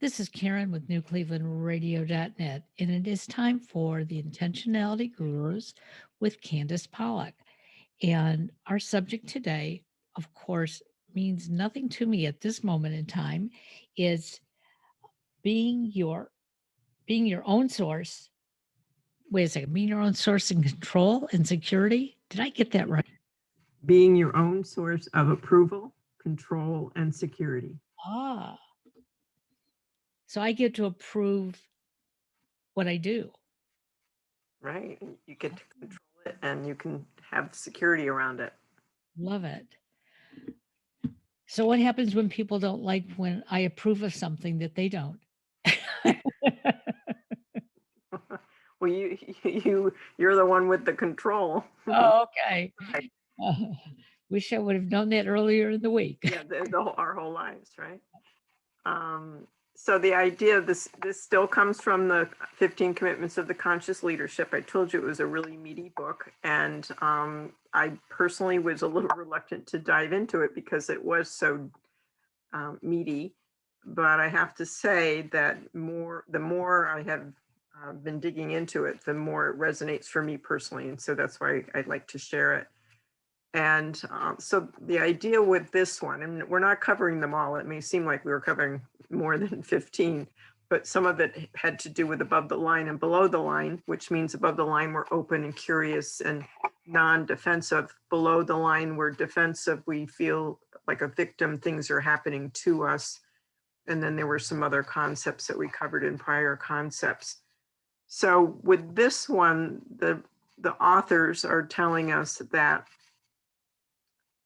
This is Karen with NewClevelandRadio.net, and it is time for the Intentionality Gurus with Candace Pollock. And our subject today, of course, means nothing to me at this moment in time, is being your own source. Wait a second, being your own source in control and security. Did I get that right? Being your own source of approval, control, and security. Ah, so I get to approve what I do. Right. You get to control it and you can have security around it. Love it. So what happens when people don't like when I approve of something that they don't? Well, you're the one with the control. Oh, okay. Right. Uh, wish I would have known that earlier in the week. Yeah, our whole lives, right? So the idea of this still comes from the 15 Commitments of the Conscious Leadership. I told you it was a really meaty book, and I personally was a little reluctant to dive into it because it was so meaty. But I have to say that the more I have been digging into it, the more it resonates for me personally, and so that's why I'd like to share it. And so the idea with this one, and we're not covering them all, it may seem like we were covering more than 15, but some of it had to do with above the line and below the line, which means above the line, we're open and curious and non-defensive. Below the line, we're defensive. We feel like a victim, things are happening to us. And then there were some other concepts that we covered in prior concepts. So with this one, the authors are telling us that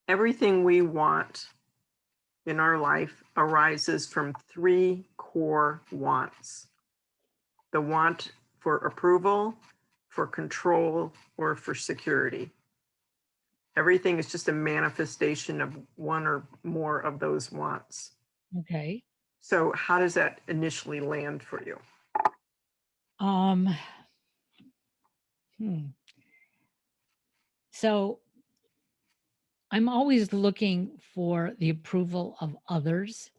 everything we want in our life arises from three core wants: the want for approval, for control, or for security. Everything is just a manifestation of one or more of those wants. Okay. So how does that initially land for you? Um, So I'm always looking for the approval of others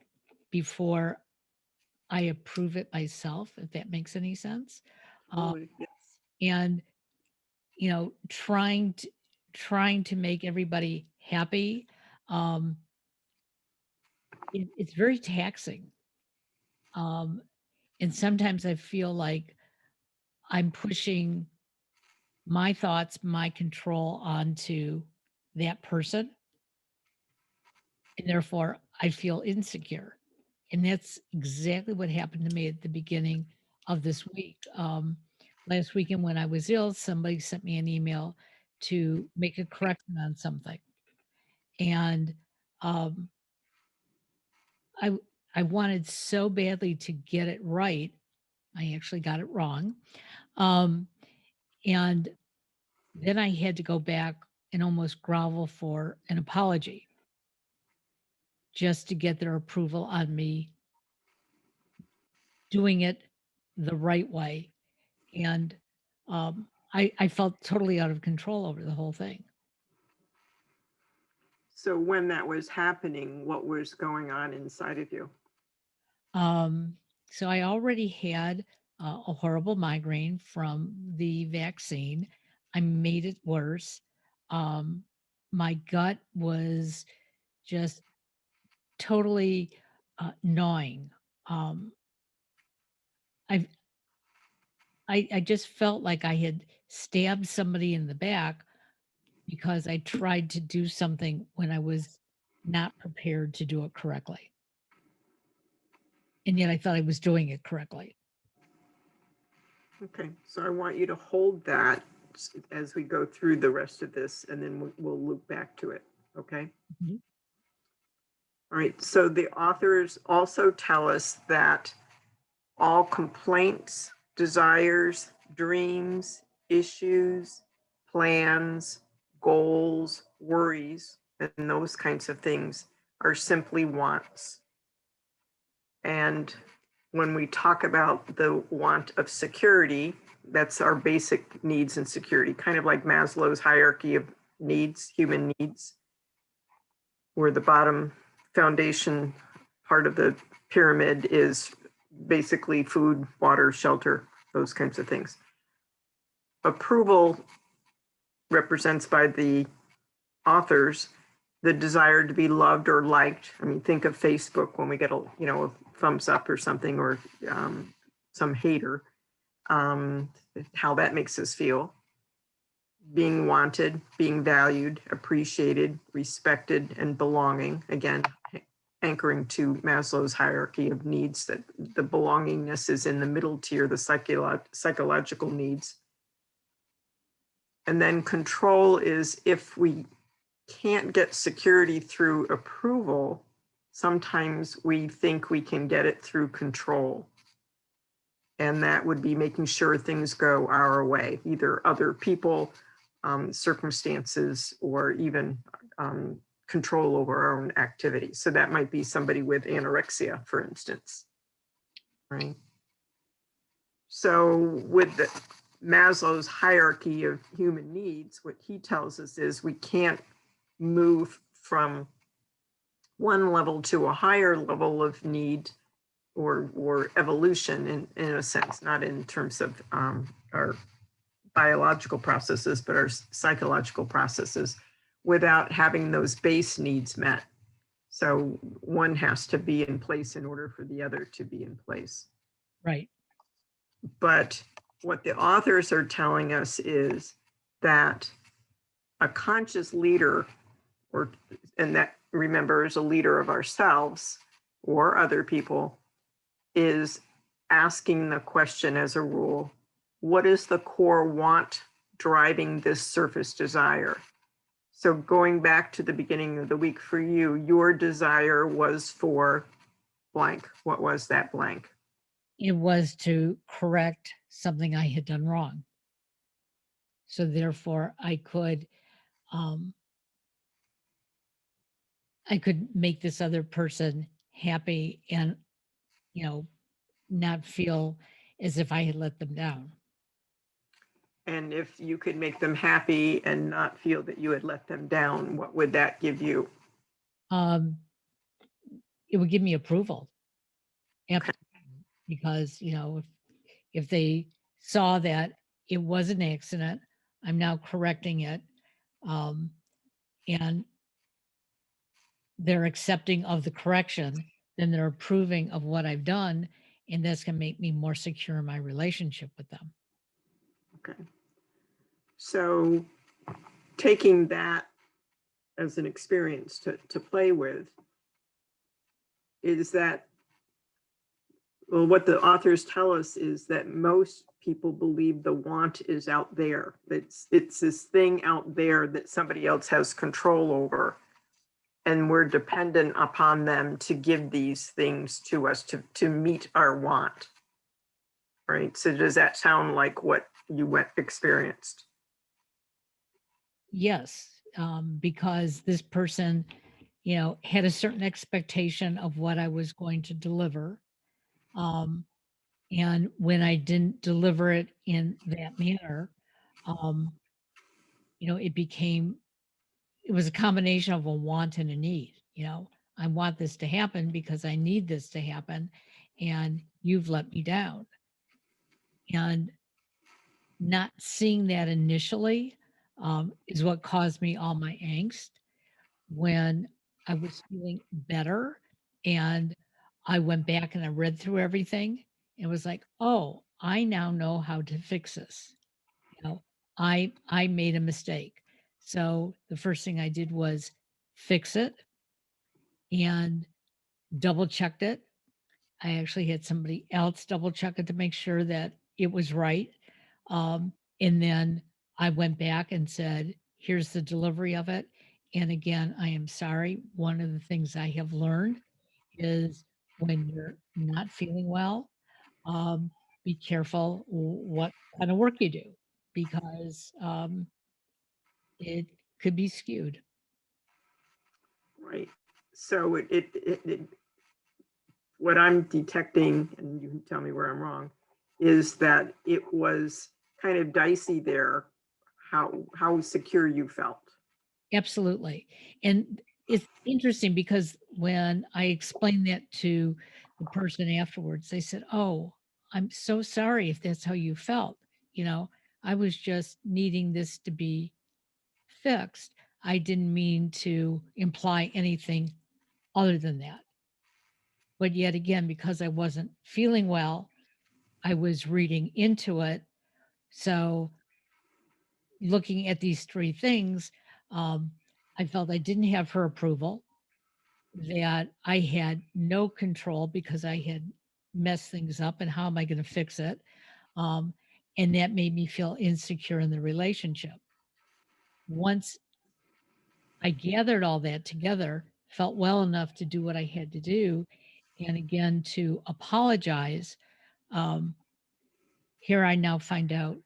before I approve it myself, if that makes any sense. Oh, yes. And trying to make everybody happy. It's very taxing. And sometimes I feel like I'm pushing my thoughts, my control onto that person. And therefore, I feel insecure. And that's exactly what happened to me at the beginning of this week. Last weekend, when I was ill, somebody sent me an email to make a correction on something. And um, I, I wanted so badly to get it right. I actually got it wrong. Um, and then I had to go back and almost grovel for an apology just to get their approval on me doing it the right way. And I felt totally out of control over the whole thing. So when that was happening, what was going on inside of you? So I already had a horrible migraine from the vaccine. I made it worse. Um, my gut was just totally gnawing. Um, I I just felt like I had stabbed somebody in the back because I tried to do something when I was not prepared to do it correctly. And yet I thought I was doing it correctly. Okay, so I want you to hold that as we go through the rest of this, and then we'll loop back to it. Okay. Mhm. All right. So the authors also tell us that all complaints, desires, dreams, issues, plans, goals, worries, and those kinds of things are simply wants. And when we talk about the want of security, that's our basic needs and security, kind of like Maslow's hierarchy of needs, human needs, where the bottom foundation part of the pyramid is basically food, water, shelter, those kinds of things. Approval represents by the authors the desire to be loved or liked. I mean, think of Facebook when we get a thumbs up or something, or some hater, how that makes us feel. Being wanted, being valued, appreciated, respected, and belonging. Again, anchoring to Maslow's hierarchy of needs, that the belongingness is in the middle tier, the psychological needs. And then control is if we can't get security through approval, sometimes we think we can get it through control. And that would be making sure things go our way, either other people, circumstances, or even control over our own activities. So that might be somebody with anorexia, for instance, right? So with the Maslow's hierarchy of human needs, what he tells us is we can't move from one level to a higher level of need or evolution in a sense, not in terms of our biological processes, but our psychological processes, without having those base needs met. So one has to be in place in order for the other to be in place. Right. But what the authors are telling us is that a conscious leader, and that, remember, is a leader of ourselves or other people, is asking the question as a rule, what is the core want driving this surface desire? So going back to the beginning of the week for you, your desire was for blank. What was that blank? It was to correct something I had done wrong. So therefore I could make this other person happy and, not feel as if I had let them down. And if you could make them happy and not feel that you had let them down, what would that give you? It would give me approval. Because, if they saw that it was an accident, I'm now correcting it, and they're accepting of the correction, then they're approving of what I've done, and that's going to make me more secure in my relationship with them. Okay. So taking that as an experience to play with, is that, well, what the authors tell us is that most people believe the want is out there. It's this thing out there that somebody else has control over. And we're dependent upon them to give these things to us to meet our want. Right. So does that sound like what you experienced? Yes, because this person, had a certain expectation of what I was going to deliver. And when I didn't deliver it in that manner, it was a combination of a want and a need. I want this to happen because I need this to happen, and you've let me down. And not seeing that initially is what caused me all my angst. When I was feeling better and I went back and I read through everything and was like, oh, I now know how to fix this. I made a mistake. So the first thing I did was fix it and double checked it. I actually had somebody else double check it to make sure that it was right. And then I went back and said, here's the delivery of it. And again, I am sorry. One of the things I have learned is when you're not feeling well, be careful what kind of work you do, because it could be skewed. Right. So what I'm detecting, and you can tell me where I'm wrong, is that it was kind of dicey there, how secure you felt. Absolutely. And it's interesting because when I explained that to the person afterwards, they said, "Oh, I'm so sorry if that's how you felt. You know, I was just needing this to be fixed. I didn't mean to imply anything other than that." But yet again, because I wasn't feeling well, I was reading into it. So looking at these three things, um, I felt I didn't have her approval, that I had no control because I had messed things up, and how am I going to fix it? Um, and that made me feel insecure in the relationship. Once I gathered all that together, felt well enough to do what I had to do, and again to apologize, um, here I now find out,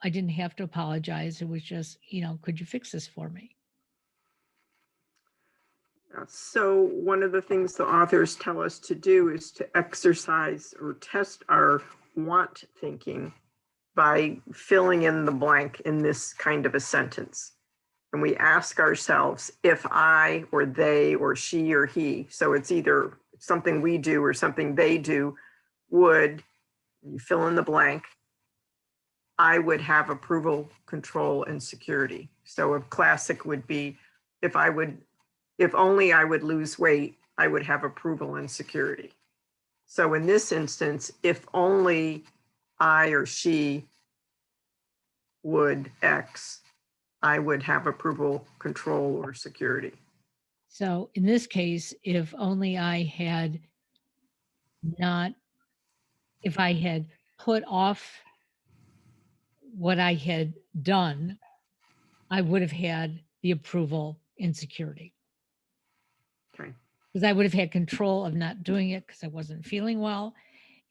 I didn't have to apologize. It was just, could you fix this for me? So one of the things the authors tell us to do is to exercise or test our want thinking by filling in the blank in this kind of a sentence. And we ask ourselves, if I or they or she or he, so it's either something we do or something they do, would, you fill in the blank, I would have approval, control, and security. So a classic would be, if only I would lose weight, I would have approval and security. So in this instance, if only I or she would X, I would have approval, control, or security. So in this case, not, if I had put off what I had done, I would have had the approval and security, Okay. because I would have had control of not doing it because I wasn't feeling well.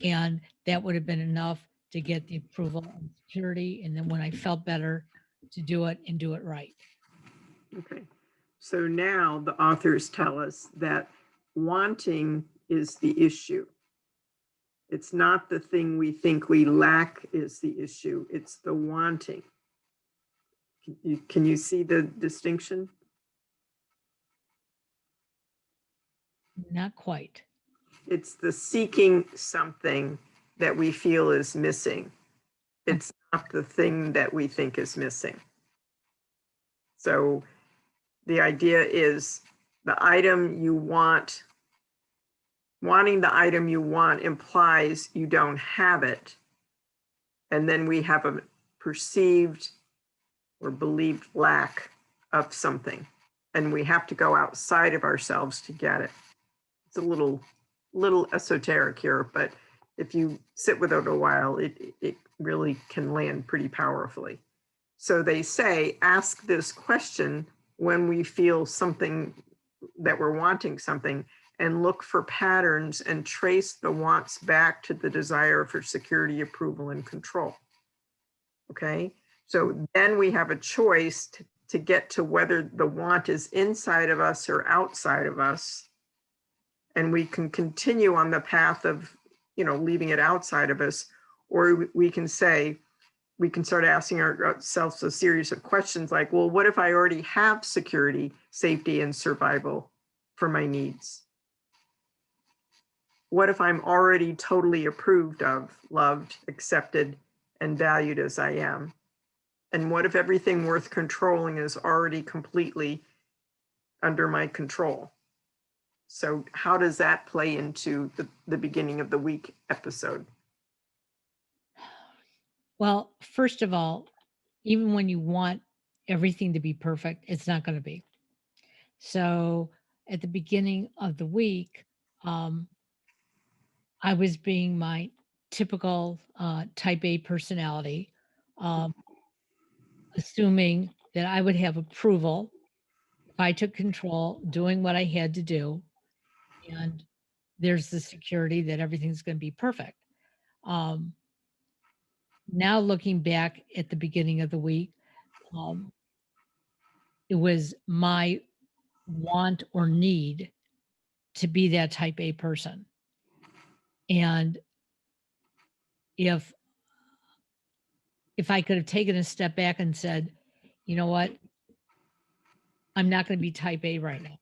And that would have been enough to get the approval and security. And then when I felt better, to do it and do it right. Okay. So now the authors tell us that wanting is the issue. It's not the thing we think we lack is the issue. It's the wanting. Can you see the distinction? Not quite. It's the seeking something that we feel is missing. It's not the thing that we think is missing. So the idea is the item you want, wanting the item you want implies you don't have it. And then we have a perceived or believed lack of something. And we have to go outside of ourselves to get it. It's a little esoteric here, but if you sit with it a while, it really can land pretty powerfully. So they say, ask this question when we feel something, that we're wanting something, and look for patterns and trace the wants back to the desire for security, approval, and control. Okay, so then we have a choice to get to whether the want is inside of us or outside of us. And we can continue on the path of, leaving it outside of us, or we can start asking ourselves a series of questions like, well, what if I already have security, safety, and survival for my needs? What if I'm already totally approved of, loved, accepted, and valued as I am? And what if everything worth controlling is already completely under my control? So how does that play into the beginning of the week episode? Well, first of all, even when you want everything to be perfect, it's not going to be. So at the beginning of the week, I was being my typical type A personality, um, assuming that I would have approval if I took control, doing what I had to do. And there's the security that everything's going to be perfect. Um, Now looking back at the beginning of the week, um, it was my want or need to be that type A person. And if I could have taken a step back and said, you know what, I'm not going to be type A right now.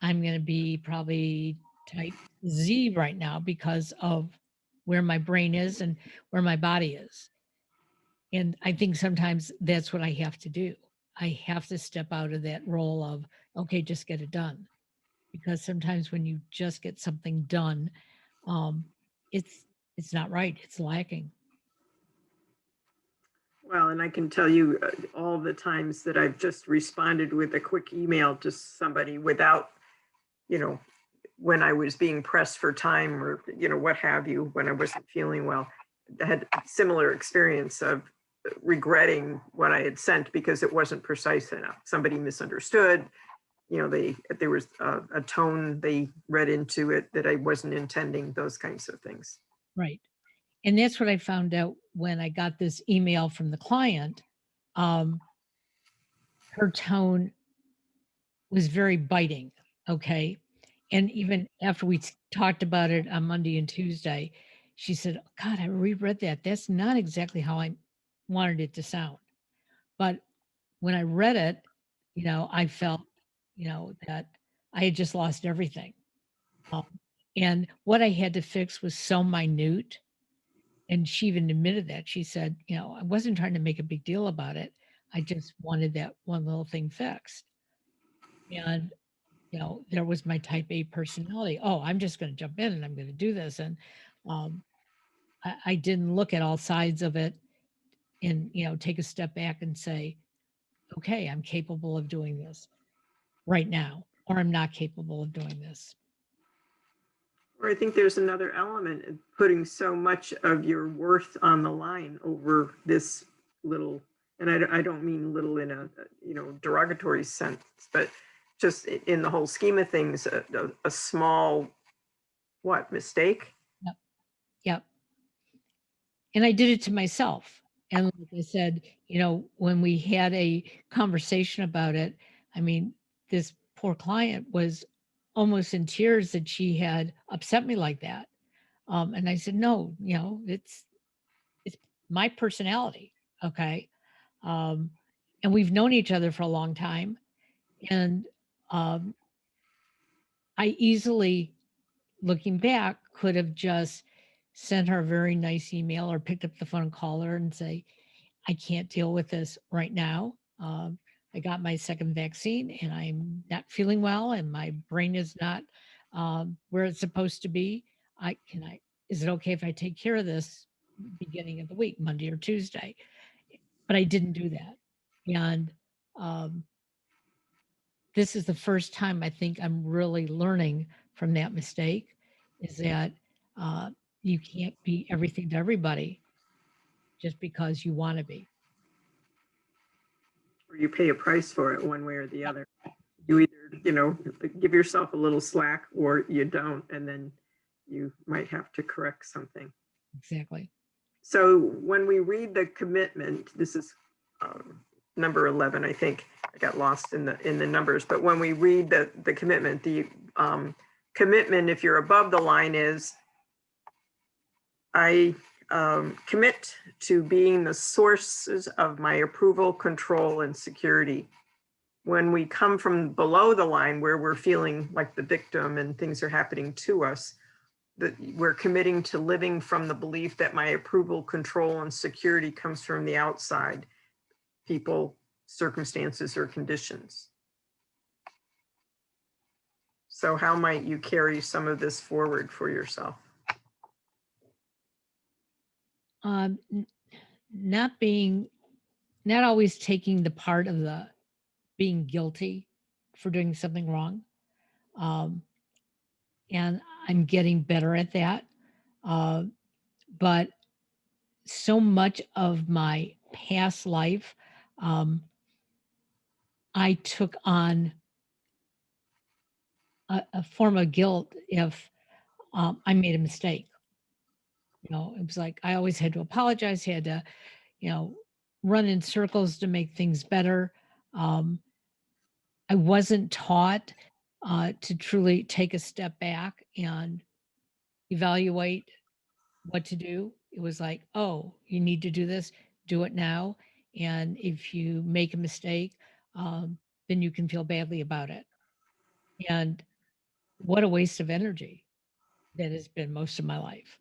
I'm going to be probably type Z right now because of where my brain is and where my body is. And I think sometimes that's what I have to do. I have to step out of that role of, okay, just get it done. Because sometimes when you just get something done, um, it's it's not right. It's lacking. Well, and I can tell you all the times that I've just responded with a quick email to somebody without, you know, when I was being pressed for time or, what have you, when I wasn't feeling well. I had a similar experience of regretting what I had sent because it wasn't precise enough. Somebody misunderstood. There was a tone they read into it that I wasn't intending, those kinds of things. Right. And that's what I found out when I got this email from the client. Um, her tone was very biting. Okay. And even after we talked about it on Monday and Tuesday, she said, God, I reread that. That's not exactly how I wanted it to sound. But when I read it, I felt, that I had just lost everything. Um, and what I had to fix was so minute. And she even admitted that. She said, I wasn't trying to make a big deal about it. I just wanted that one little thing fixed. And, there was my type A personality. Oh, I'm just going to jump in and I'm going to do this. And um, I didn't look at all sides of it and, take a step back and say, okay, I'm capable of doing this right now, or I'm not capable of doing this. Or I think there's another element in putting so much of your worth on the line over this little, and I don't mean little in a derogatory sense, but just in the whole scheme of things, a small mistake. Yep. Yep. And I did it to myself. And like I said, when we had a conversation about it, I mean, this poor client was almost in tears that she had upset me like that. And I said, no, it's my personality. Okay. Um, and we've known each other for a long time. And um, I easily, looking back, could have just sent her a very nice email or picked up the phone and called her and say, I can't deal with this right now. I got my second vaccine and I'm not feeling well and my brain is not where it's supposed to be. Is it okay if I take care of this beginning of the week, Monday or Tuesday? But I didn't do that. And um, this is the first time I think I'm really learning from that mistake is that uh, you can't be everything to everybody just because you want to be. Or you pay a price for it one way or the other. You either, give yourself a little slack or you don't, and then you might have to correct something. Exactly. So when we read the commitment, this is number 11, I think. I got lost in the numbers, but when we read the commitment, the commitment, if you're above the line, is I commit to being the sources of my approval, control, and security. When we come from below the line where we're feeling like the victim and things are happening to us, that we're committing to living from the belief that my approval, control, and security comes from the outside, people, circumstances, or conditions. So how might you carry some of this forward for yourself? Um, not always taking the part of the being guilty for doing something wrong. Um, and I'm getting better at that. Uh, but so much of my past life, um, I took on a form of guilt if I made a mistake. It was like I always had to apologize, had to, you know, run in circles to make things better. Um, I wasn't taught to truly take a step back and evaluate what to do. It was like, oh, you need to do this, do it now. And if you make a mistake, then you can feel badly about it. And what a waste of energy that has been most of my life.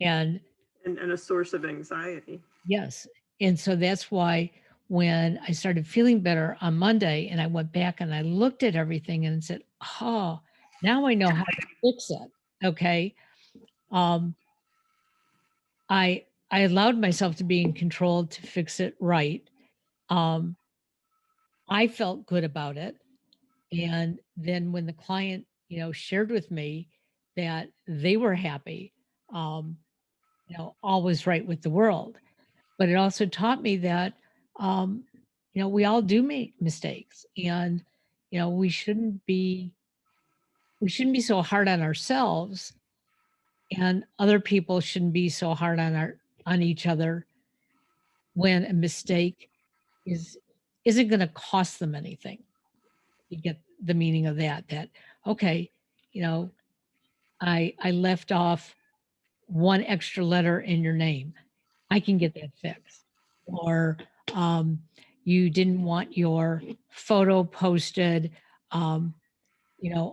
And And a source of anxiety. yes. And so that's why when I started feeling better on Monday and I went back and I looked at everything and said, oh, now I know how to fix it. Okay. Um, I allowed myself to be in control to fix it right. Um, I felt good about it. And then when the client, shared with me that they were happy, um, all was right with the world. But it also taught me that, um, we all do make mistakes, and we shouldn't be so hard on ourselves, and other people shouldn't be so hard on each other when a mistake is isn't going to cost them anything. You get the meaning of that okay, you know I left off one extra letter in your name. I can get that fixed. Or um, you didn't want your photo posted, um,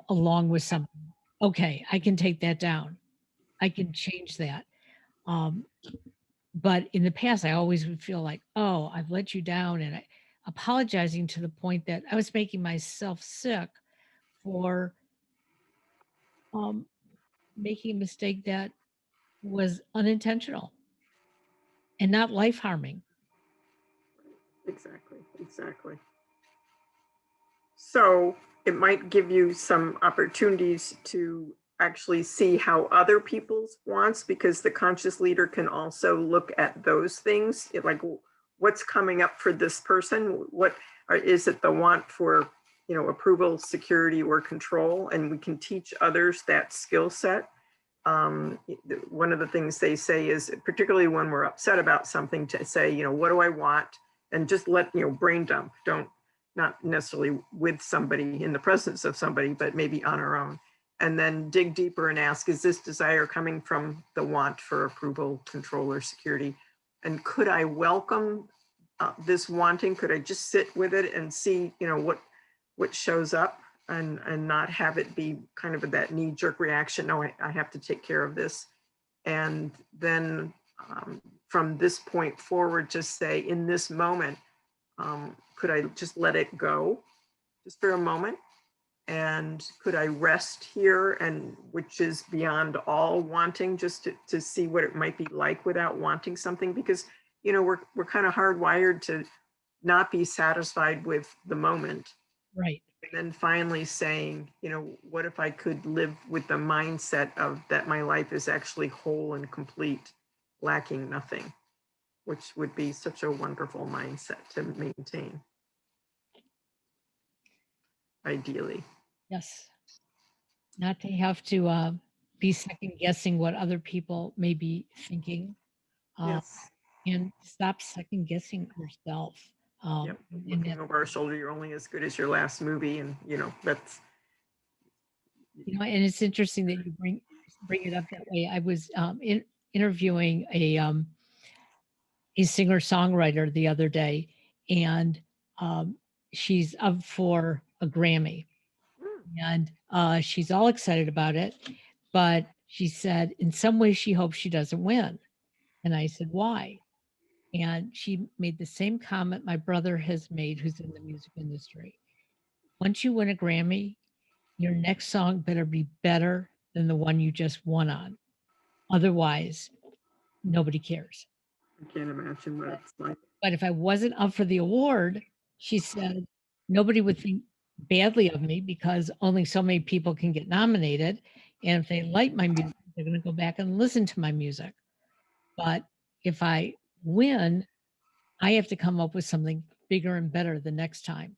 along with something. Okay, I can take that down. I can change that. Um, but in the past, I always would feel like, oh, I've let you down, and apologizing to the point that I was making myself sick for um, making a mistake that was unintentional and not life harming. Exactly, exactly. So it might give you some opportunities to actually see how other people's wants, because the conscious leader can also look at those things, like what's coming up for this person. What is it, the want for, approval, security, or control? And we can teach others that skill set. One of the things they say is, particularly when we're upset about something, to say, what do I want? And just let, brain dump. Don't, not necessarily with somebody, in the presence of somebody, but maybe on our own. And then dig deeper and ask, is this desire coming from the want for approval, control, or security? And could I welcome this wanting? Could I just sit with it and see, what shows up? And not have it be kind of that knee-jerk reaction. No, I have to take care of this. And then from this point forward, just say, in this moment, could I just let it go just for a moment? And could I rest here? And which is beyond all wanting, just to see what it might be like without wanting something. Because, we're kind of hardwired to not be satisfied with the moment. Right. And then finally saying, what if I could live with the mindset of that my life is actually whole and complete, lacking nothing, which would be such a wonderful mindset to maintain, ideally. Yes. Not to have to be second guessing what other people may be thinking, uh, Yes. and stop second guessing yourself. Yep. And Looking that, over our shoulder, you're only as good as your last movie. And, that's, and it's interesting that you bring it up that way. I was interviewing a singer songwriter the other day, and um, she's up for a Grammy, mm, and she's all excited about it. But she said, in some ways, she hopes she doesn't win. And I said, why? And she made the same comment my brother has made, who's in the music industry. Once you win a Grammy, your next song better be better than the one you just won on. Otherwise, nobody cares. I can't imagine what it's like. But if I wasn't up for the award, she said, nobody would think badly of me because only so many people can get nominated. And if they like my music, they're going to go back and listen to my music. But if I win, I have to come up with something bigger and better the next time.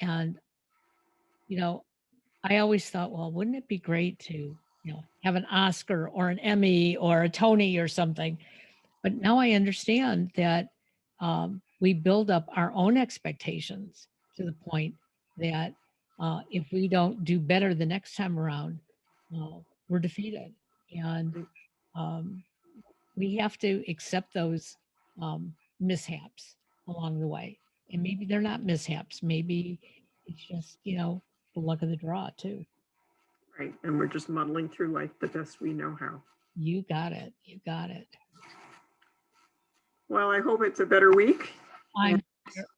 And, you know, I always thought, well, wouldn't it be great to, have an Oscar or an Emmy or a Tony or something? But now I understand that we build up our own expectations to the point that if we don't do better the next time around, we're defeated. And um, we have to accept those mishaps along the way. And maybe they're not mishaps. Maybe it's just, the luck of the draw, too. Right. And we're just muddling through life the best we know how. You got it. You got it. Well, I hope it's a better week. I'm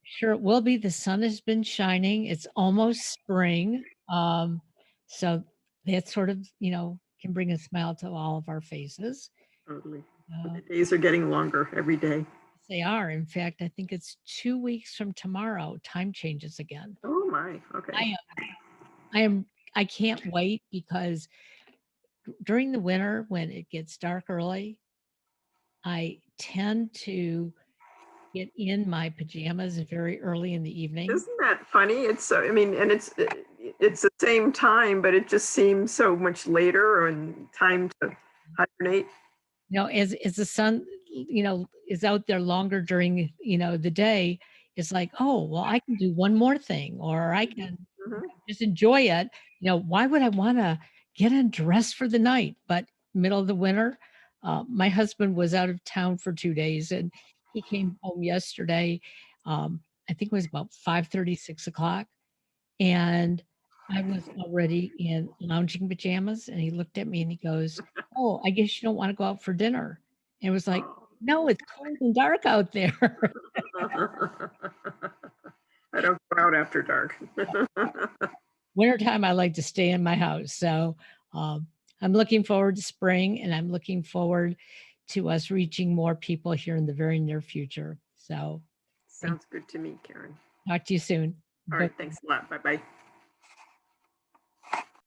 sure it will be. The sun has been shining. It's almost spring. So that sort of, can bring a smile to all of our faces. Totally. Uh, The days are getting longer every day. they are. In fact, I think it's 2 weeks from tomorrow. Time changes again. Oh my. Okay. I can't wait because during the winter when it gets dark early, I tend to get in my pajamas very early in the evening. Isn't that funny? It's so, I mean, and it's the same time, but it just seems so much later and time to hibernate. As the sun, is out there longer during, the day, it's like, oh, well, I can do one more thing, or I can Mhm. just enjoy it. Why would I want to get undressed for the night? But middle of the winter, my husband was out of town for 2 days, and he came home yesterday. I think it was about 5:30, 6 o'clock, and I was already in lounging pajamas, and he looked at me and he goes, "Oh, I guess you don't wanna go out for dinner." And it was like, Oh. "No, it's cold and dark out there." I don't go out after dark. Wintertime, I like to stay in my house, so, um, I'm looking forward to spring, and I'm looking forward to us reaching more people here in the very near future. So, thank Sounds good to me, Karen. talk to you soon. All Bye. right. Thanks a lot. Bye bye.